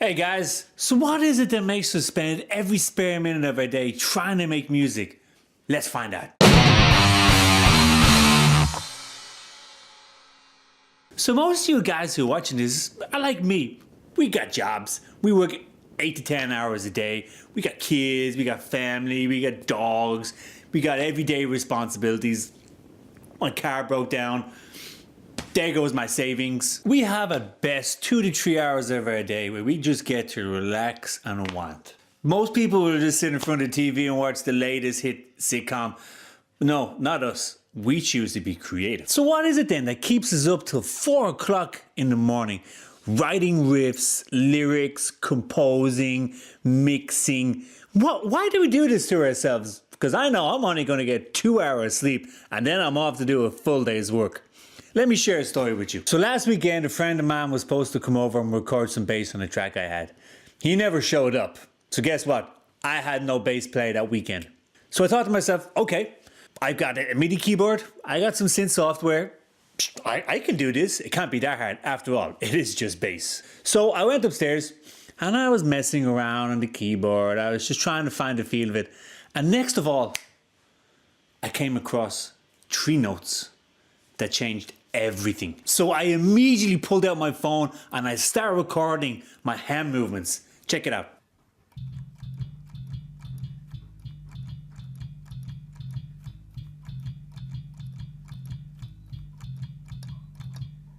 Hey guys, so what is it that makes us spend every spare minute of our day trying to make music? Let's find out. So most of you guys who are watching this are like me. We got jobs. We work 8 to 10 hours a day. We got kids, we got family, we got dogs, we got everyday responsibilities. My car broke down. There goes my savings. We have at best 2 to 3 hours of our day where we just get to relax and unwind. Most people will just sit in front of the TV and watch the latest hit sitcom. No, not us. We choose to be creative. So what is it then that keeps us up till 4 o'clock in the morning? Writing riffs, lyrics, composing, mixing. Why do we do this to ourselves? Because I know I'm only going to get 2 hours sleep and then I'm off to do a full day's work. Let me share a story with you. So last weekend, a friend of mine was supposed to come over and record some bass on a track I had. He never showed up. So guess what? I had no bass play that weekend. So I thought to myself, okay, I've got a MIDI keyboard. I got some synth software. I can do this. It can't be that hard. After all, it is just bass. So I went upstairs and I was messing around on the keyboard. I was just trying to find the feel of it. And next of all, I came across 3 notes that changed everything. So I immediately pulled out my phone and I started recording my hand movements. Check it out.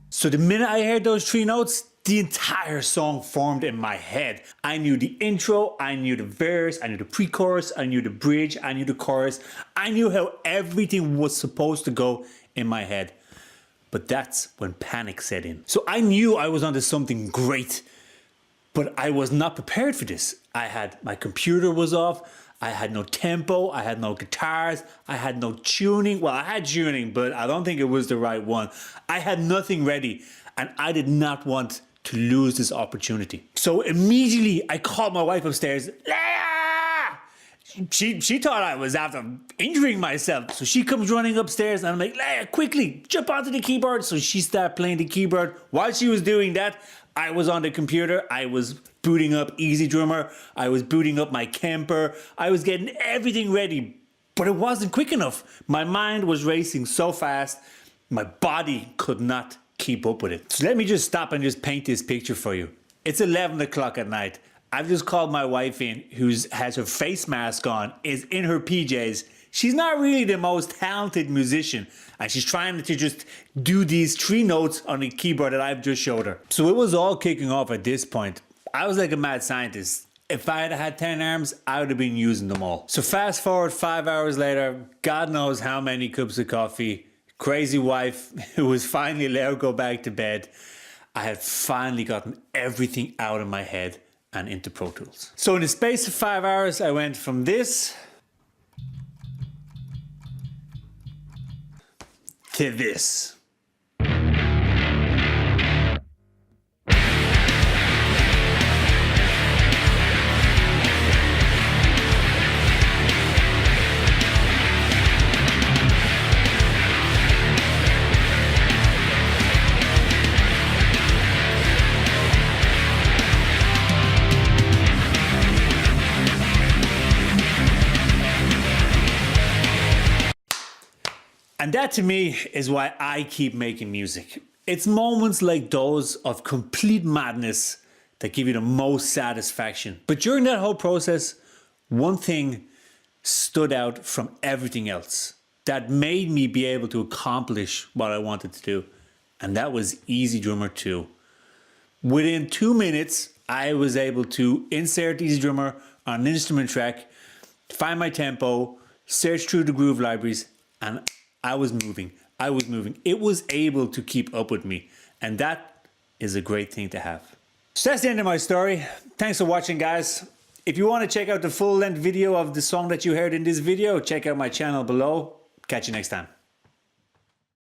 So the minute I heard those 3 notes, the entire song formed in my head. I knew the intro, I knew the verse, I knew the pre-chorus, I knew the bridge, I knew the chorus. I knew how everything was supposed to go in my head. But that's when panic set in. So I knew I was onto something great, but I was not prepared for this. My computer was off, I had no tempo, I had no guitars, I had no tuning. Well, I had tuning, but I don't think it was the right one. I had nothing ready, and I did not want to lose this opportunity. So immediately I called my wife upstairs. She thought I was after injuring myself. So she comes running upstairs and I'm like, Leia, quickly, jump onto the keyboard. So she started playing the keyboard. While she was doing that, I was on the computer. I was booting up Easy Drummer. I was booting up my Kemper. I was getting everything ready, but it wasn't quick enough. My mind was racing so fast, my body could not keep up with it. So let me just stop and just paint this picture for you. It's 11 o'clock at night. I've just called my wife in, who has her face mask on, is in her PJs. She's not really the most talented musician, and she's trying to just do these 3 notes on the keyboard that I've just showed her. So it was all kicking off at this point. I was like a mad scientist. If I had had 10 arms, I would have been using them all. So fast forward 5 hours later, God knows how many cups of coffee, crazy wife who was finally allowed to go back to bed. I had finally gotten everything out of my head and into Pro Tools. So in the space of 5 hours, I went from this to this. And that to me is why I keep making music. It's moments like those of complete madness that give you the most satisfaction. But during that whole process, one thing stood out from everything else that made me be able to accomplish what I wanted to do. And that was Easy Drummer 2. Within 2 minutes, I was able to insert Easy Drummer on an instrument track, find my tempo, search through the groove libraries, and I was moving. It was able to keep up with me. And that is a great thing to have. So that's the end of my story. Thanks for watching, guys. If you want to check out the full-length video of the song that you heard in this video, check out my channel below. Catch you next time.